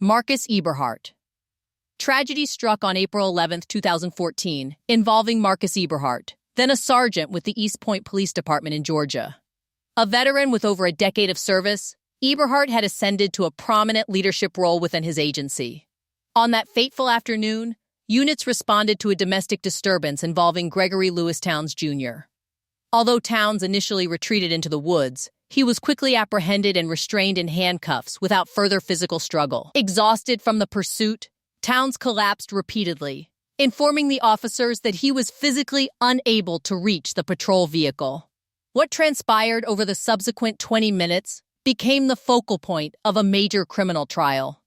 Marcus Eberhardt. Tragedy struck on April 11, 2014, involving Marcus Eberhardt, then a sergeant with the East Point Police Department in Georgia. A veteran with over a decade of service, Eberhardt had ascended to a prominent leadership role within his agency. On that fateful afternoon, units responded to a domestic disturbance involving Gregory Lewis Towns Jr. Although Towns initially retreated into the woods, he was quickly apprehended and restrained in handcuffs without further physical struggle. Exhausted from the pursuit, Towns collapsed repeatedly, informing the officers that he was physically unable to reach the patrol vehicle. What transpired over the subsequent 20 minutes became the focal point of a major criminal trial.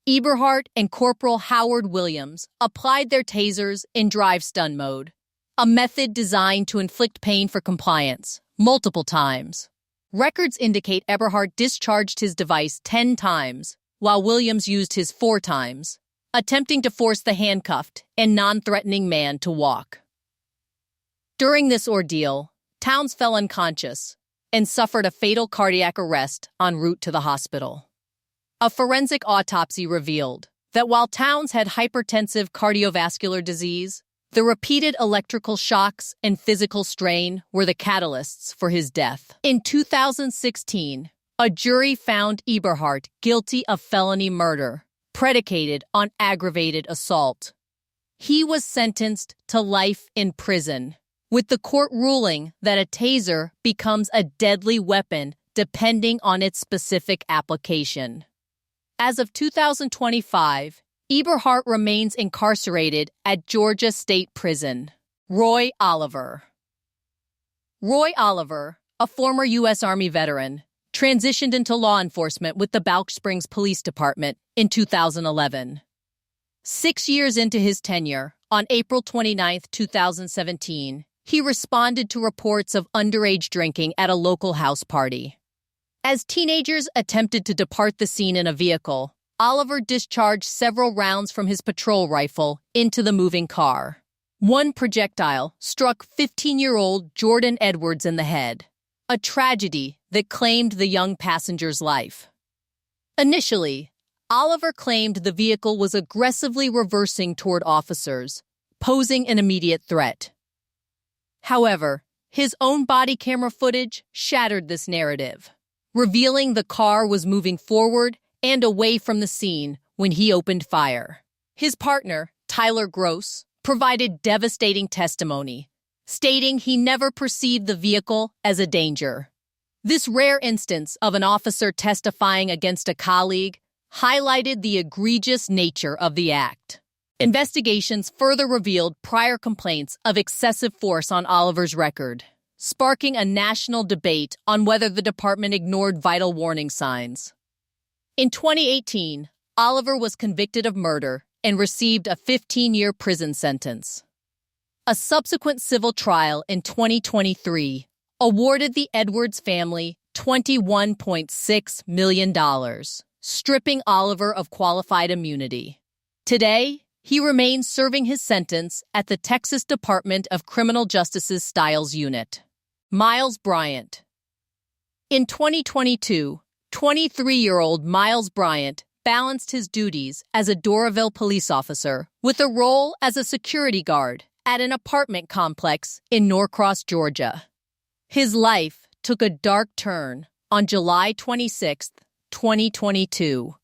Eberhardt and Corporal Howard Williams applied their tasers in drive-stun mode, a method designed to inflict pain for compliance, multiple times. Records indicate Eberhardt discharged his device 10 times, while Williams used his 4 times, attempting to force the handcuffed and non-threatening man to walk. During this ordeal, Towns fell unconscious and suffered a fatal cardiac arrest en route to the hospital. A forensic autopsy revealed that while Towns had hypertensive cardiovascular disease, the repeated electrical shocks and physical strain were the catalysts for his death. In 2016, a jury found Eberhardt guilty of felony murder, predicated on aggravated assault. He was sentenced to life in prison, with the court ruling that a taser becomes a deadly weapon depending on its specific application. As of 2025, Eberhardt remains incarcerated at Georgia State Prison. Roy Oliver. Roy Oliver, a former U.S. Army veteran, transitioned into law enforcement with the Balch Springs Police Department in 2011. 6 years into his tenure, on April 29, 2017, he responded to reports of underage drinking at a local house party. As teenagers attempted to depart the scene in a vehicle, Oliver discharged several rounds from his patrol rifle into the moving car. One projectile struck 15-year-old Jordan Edwards in the head, a tragedy that claimed the young passenger's life. Initially, Oliver claimed the vehicle was aggressively reversing toward officers, posing an immediate threat. However, his own body camera footage shattered this narrative, revealing the car was moving forward and away from the scene when he opened fire. His partner, Tyler Gross, provided devastating testimony, stating he never perceived the vehicle as a danger. This rare instance of an officer testifying against a colleague highlighted the egregious nature of the act. Investigations further revealed prior complaints of excessive force on Oliver's record, sparking a national debate on whether the department ignored vital warning signs. In 2018, Oliver was convicted of murder and received a 15-year prison sentence. A subsequent civil trial in 2023 awarded the Edwards family $21.6 million, stripping Oliver of qualified immunity. Today, he remains serving his sentence at the Texas Department of Criminal Justice's Stiles Unit. Miles Bryant. In 2022, 23-year-old Miles Bryant balanced his duties as a Doraville police officer with a role as a security guard at an apartment complex in Norcross, Georgia. His life took a dark turn on July 26, 2022,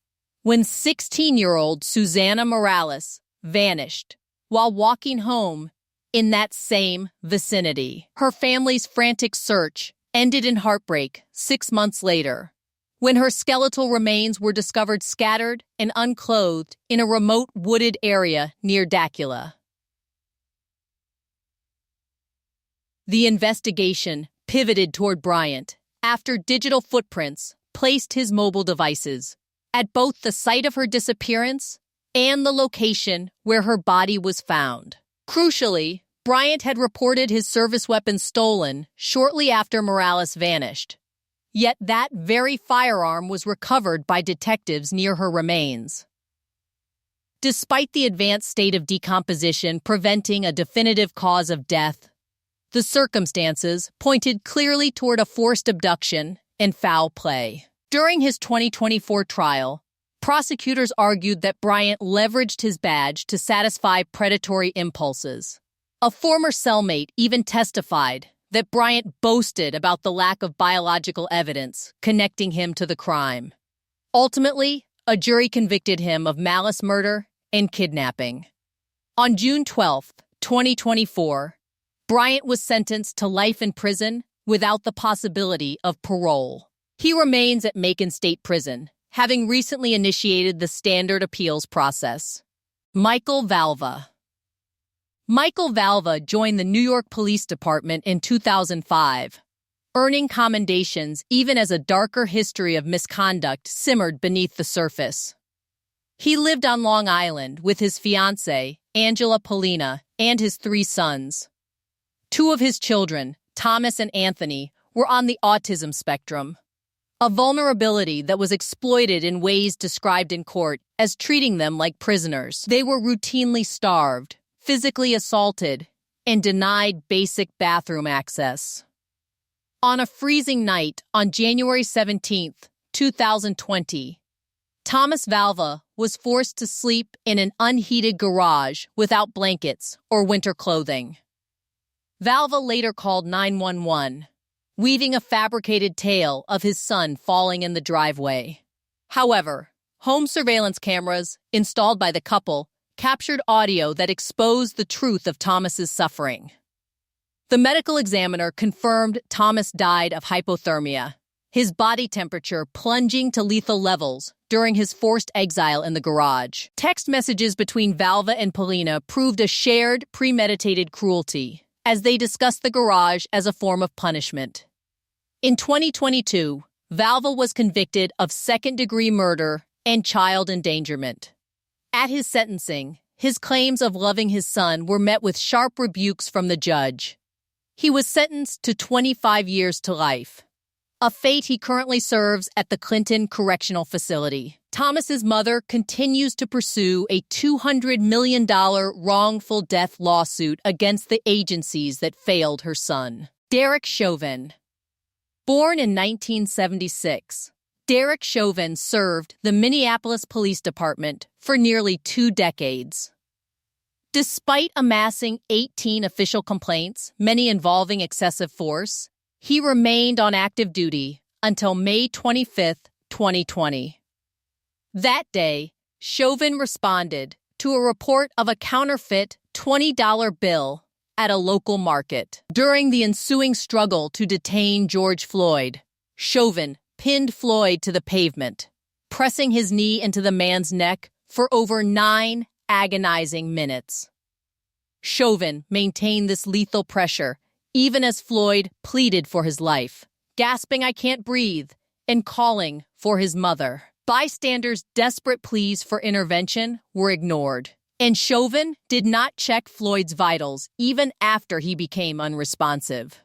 when 16-year-old Susana Morales vanished while walking home in that same vicinity. Her family's frantic search ended in heartbreak 6 months later, when her skeletal remains were discovered scattered and unclothed in a remote wooded area near Dacula. The investigation pivoted toward Bryant after digital footprints placed his mobile devices at both the site of her disappearance and the location where her body was found. Crucially, Bryant had reported his service weapon stolen shortly after Morales vanished. Yet that very firearm was recovered by detectives near her remains. Despite the advanced state of decomposition preventing a definitive cause of death, the circumstances pointed clearly toward a forced abduction and foul play. During his 2024 trial, Prosecutors argued that Bryant leveraged his badge to satisfy predatory impulses. A former cellmate even testified that Bryant boasted about the lack of biological evidence connecting him to the crime. Ultimately, a jury convicted him of malice murder and kidnapping. On June 12, 2024, Bryant was sentenced to life in prison without the possibility of parole. He remains at Macon State Prison, having recently initiated the standard appeals process. Michael Valva. Michael Valva joined the New York Police Department in 2005, earning commendations even as a darker history of misconduct simmered beneath the surface. He lived on Long Island with his fiancée, Angela Polina, and his 3 sons. 2 of his children, Thomas and Anthony, were on the autism spectrum, a vulnerability that was exploited in ways described in court as treating them like prisoners. They were routinely starved, physically assaulted, and denied basic bathroom access. On a freezing night on January 17, 2020, Thomas Valva was forced to sleep in an unheated garage without blankets or winter clothing. Valva later called 911, weaving a fabricated tale of his son falling in the driveway. However, home surveillance cameras installed by the couple captured audio that exposed the truth of Thomas's suffering. The medical examiner confirmed Thomas died of hypothermia, his body temperature plunging to lethal levels during his forced exile in the garage. Text messages between Valva and Polina proved a shared, premeditated cruelty, as they discussed the garage as a form of punishment. In 2022, Valva was convicted of second-degree murder and child endangerment. At his sentencing, his claims of loving his son were met with sharp rebukes from the judge. He was sentenced to 25 years to life, a fate he currently serves at the Clinton Correctional Facility. Thomas's mother continues to pursue a $200 million wrongful death lawsuit against the agencies that failed her son. Derek Chauvin. Born in 1976, Derek Chauvin served the Minneapolis Police Department for nearly 2 decades. Despite amassing 18 official complaints, many involving excessive force, he remained on active duty until May 25, 2020. That day, Chauvin responded to a report of a counterfeit $20 bill at a local market. During the ensuing struggle to detain George Floyd, Chauvin pinned Floyd to the pavement, pressing his knee into the man's neck for over 9 agonizing minutes. Chauvin maintained this lethal pressure even as Floyd pleaded for his life, gasping, "I can't breathe," and calling for his mother. Bystanders' desperate pleas for intervention were ignored, and Chauvin did not check Floyd's vitals even after he became unresponsive.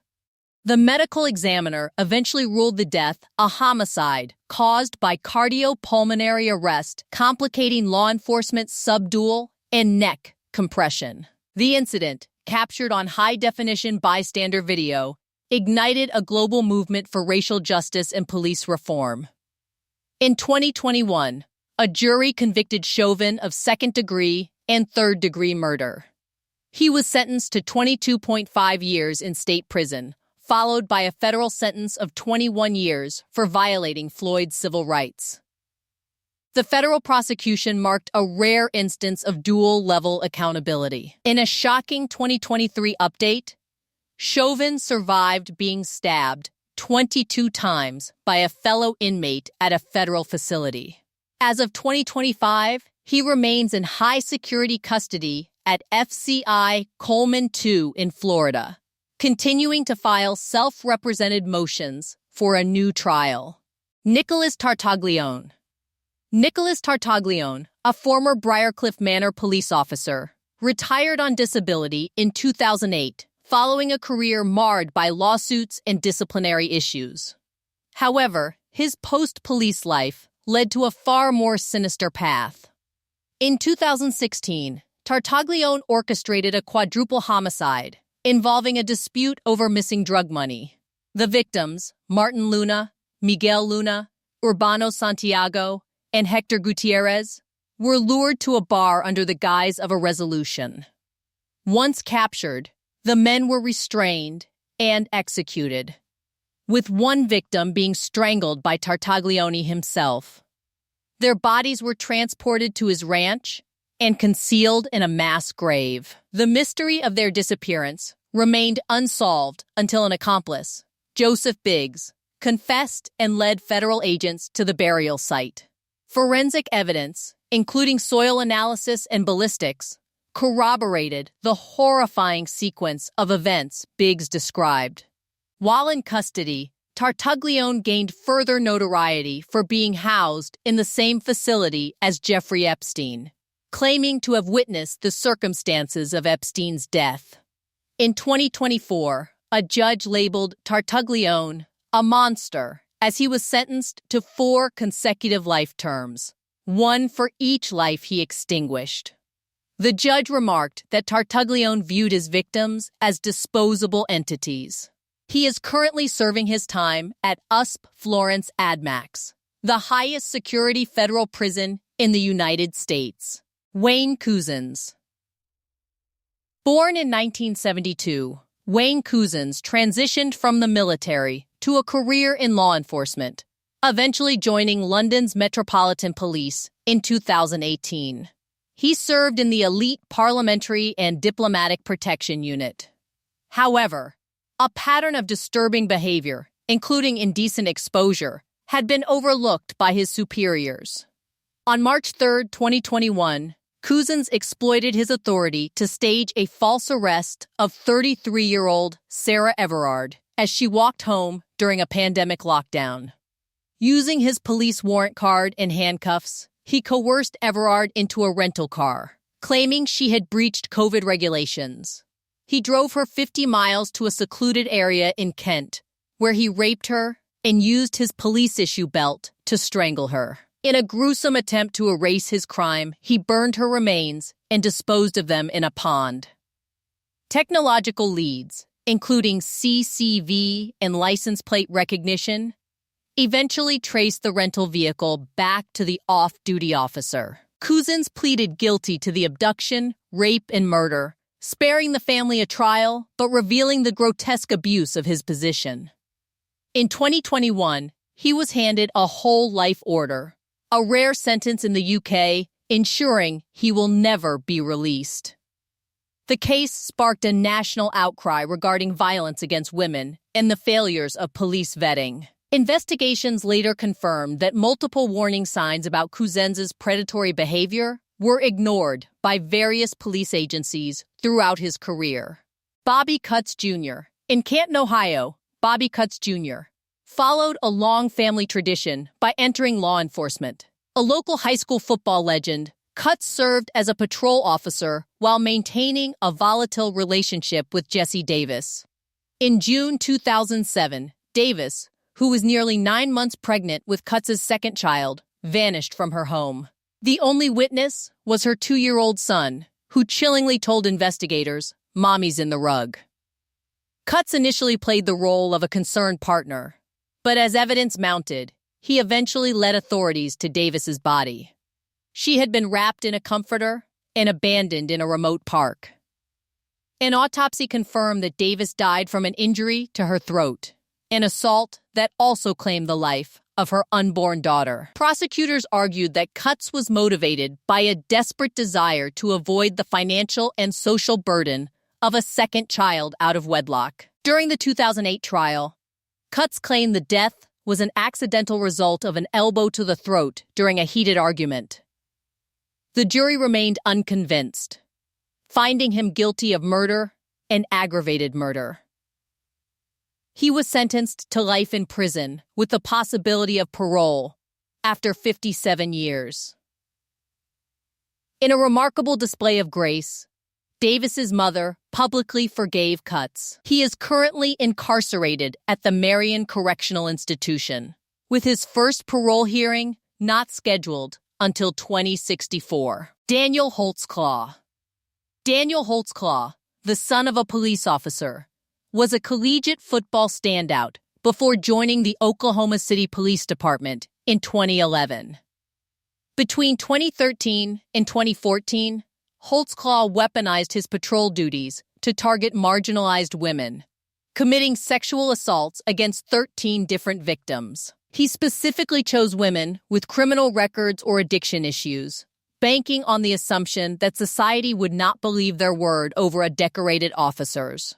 The medical examiner eventually ruled the death a homicide caused by cardiopulmonary arrest, complicating law enforcement's subdual and neck compression. The incident, captured on high-definition bystander video, ignited a global movement for racial justice and police reform. In 2021, a jury convicted Chauvin of second-degree and third-degree murder. He was sentenced to 22.5 years in state prison, followed by a federal sentence of 21 years for violating Floyd's civil rights. The federal prosecution marked a rare instance of dual-level accountability. In a shocking 2023 update, Chauvin survived being stabbed 22 times by a fellow inmate at a federal facility. As of 2025, he remains in high-security custody at FCI Coleman II in Florida, continuing to file self-represented motions for a new trial. Nicholas Tartaglione. Nicholas Tartaglione, a former Briarcliff Manor police officer, retired on disability in 2008 following a career marred by lawsuits and disciplinary issues. However, his post-police life led to a far more sinister path. In 2016, Tartaglione orchestrated a quadruple homicide involving a dispute over missing drug money. The victims, Martin Luna, Miguel Luna, Urbano Santiago, and Hector Gutierrez were lured to a bar under the guise of a resolution. Once captured, the men were restrained and executed, with one victim being strangled by Tartaglione himself. Their bodies were transported to his ranch and concealed in a mass grave. The mystery of their disappearance remained unsolved until an accomplice, Joseph Biggs, confessed and led federal agents to the burial site. Forensic evidence, including soil analysis and ballistics, corroborated the horrifying sequence of events Biggs described. While in custody, Tartaglione gained further notoriety for being housed in the same facility as Jeffrey Epstein, claiming to have witnessed the circumstances of Epstein's death. In 2024, a judge labeled Tartaglione a monster as he was sentenced to 4 consecutive life terms, one for each life he extinguished. The judge remarked that Tartaglione viewed his victims as disposable entities. He is currently serving his time at USP Florence AdMax, the highest security federal prison in the United States. Wayne Couzens. Born in 1972, Wayne Couzens transitioned from the military to a career in law enforcement, eventually joining London's Metropolitan Police in 2018. He served in the elite Parliamentary and Diplomatic Protection Unit. However, a pattern of disturbing behavior, including indecent exposure, had been overlooked by his superiors. On March 3, 2021, Couzens exploited his authority to stage a false arrest of 33-year-old Sarah Everard as she walked home during a pandemic lockdown. Using his police warrant card and handcuffs, he coerced Everard into a rental car, claiming she had breached COVID regulations. He drove her 50 miles to a secluded area in Kent, where he raped her and used his police-issue belt to strangle her. In a gruesome attempt to erase his crime, he burned her remains and disposed of them in a pond. Technological leads, including CCV and license plate recognition, eventually traced the rental vehicle back to the off-duty officer. Couzens pleaded guilty to the abduction, rape, and murder, sparing the family a trial, but revealing the grotesque abuse of his position. In 2021, he was handed a whole life order, a rare sentence in the UK, ensuring he will never be released. The case sparked a national outcry regarding violence against women and the failures of police vetting. Investigations later confirmed that multiple warning signs about Couzens' predatory behavior were ignored by various police agencies throughout his career. Bobby Cutts Jr. In Canton, Ohio, Bobby Cutts Jr. followed a long family tradition by entering law enforcement. A local high school football legend, Cutts served as a patrol officer while maintaining a volatile relationship with Jessie Davis. In June 2007, Davis, who was nearly 9 months pregnant with Cutts' second child, vanished from her home. The only witness was her 2-year-old son, who chillingly told investigators, "Mommy's in the rug." Cutts initially played the role of a concerned partner, but as evidence mounted, he eventually led authorities to Davis's body. She had been wrapped in a comforter and abandoned in a remote park. An autopsy confirmed that Davis died from an injury to her throat, an assault that also claimed the life of her unborn daughter. Prosecutors argued that Cutts was motivated by a desperate desire to avoid the financial and social burden of a second child out of wedlock. During the 2008 trial, Cutts claimed the death was an accidental result of an elbow to the throat during a heated argument. The jury remained unconvinced, finding him guilty of murder and aggravated murder. He was sentenced to life in prison with the possibility of parole after 57 years. In a remarkable display of grace, Davis's mother publicly forgave Cutts. He is currently incarcerated at the Marion Correctional Institution, with his first parole hearing not scheduled until 2064. Daniel Holtzclaw. Daniel Holtzclaw, the son of a police officer, was a collegiate football standout before joining the Oklahoma City Police Department in 2011. Between 2013 and 2014, Holtzclaw weaponized his patrol duties to target marginalized women, committing sexual assaults against 13 different victims. He specifically chose women with criminal records or addiction issues, banking on the assumption that society would not believe their word over a decorated officers.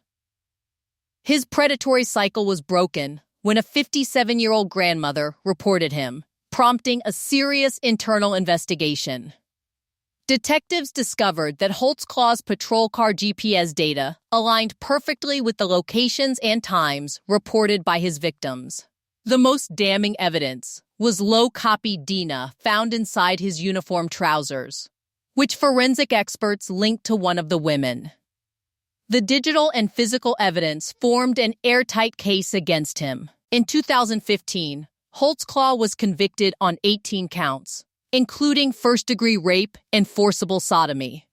His predatory cycle was broken when a 57-year-old grandmother reported him, prompting a serious internal investigation. Detectives discovered that Holtzclaw's patrol car GPS data aligned perfectly with the locations and times reported by his victims. The most damning evidence was low-copy DNA found inside his uniform trousers, which forensic experts linked to one of the women. The digital and physical evidence formed an airtight case against him. In 2015, Holtzclaw was convicted on 18 counts, including first-degree rape and forcible sodomy.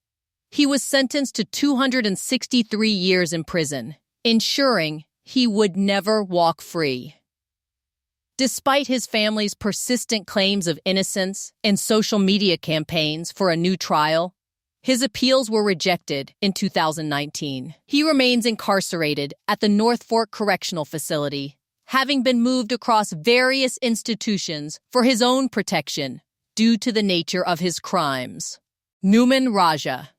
He was sentenced to 263 years in prison, ensuring he would never walk free. Despite his family's persistent claims of innocence and social media campaigns for a new trial, his appeals were rejected in 2019. He remains incarcerated at the North Fork Correctional Facility, having been moved across various institutions for his own protection due to the nature of his crimes. Numan Raja.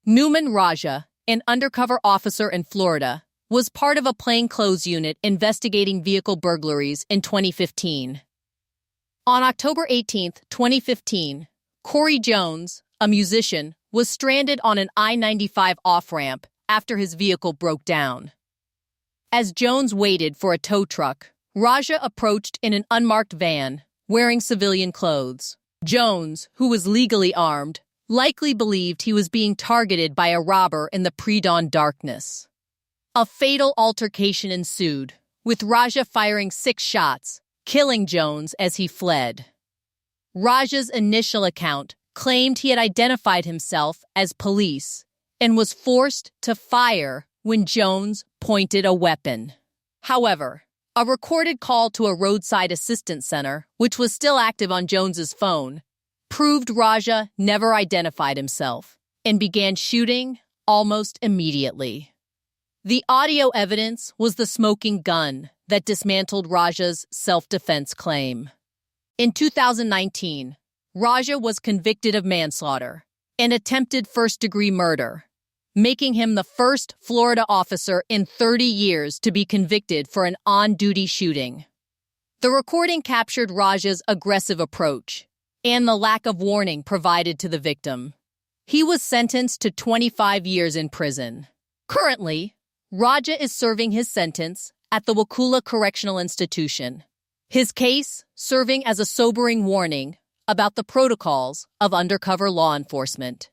Numan Raja, an undercover officer in Florida, was part of a plainclothes unit investigating vehicle burglaries in 2015. On October 18, 2015, Corey Jones, a musician, was stranded on an I-95 off-ramp after his vehicle broke down. As Jones waited for a tow truck, Raja approached in an unmarked van, wearing civilian clothes. Jones, who was legally armed, likely believed he was being targeted by a robber in the pre-dawn darkness. A fatal altercation ensued, with Raja firing 6 shots, killing Jones as he fled. Raja's initial account claimed he had identified himself as police and was forced to fire when Jones pointed a weapon. However, a recorded call to a roadside assistance center, which was still active on Jones's phone, proved Raja never identified himself and began shooting almost immediately. The audio evidence was the smoking gun that dismantled Raja's self-defense claim. In 2019, Raja was convicted of manslaughter and attempted first-degree murder, making him the first Florida officer in 30 years to be convicted for an on-duty shooting. The recording captured Raja's aggressive approach and the lack of warning provided to the victim. He was sentenced to 25 years in prison. Currently, Raja is serving his sentence at the Wakulla Correctional Institution, his case serving as a sobering warning about the protocols of undercover law enforcement.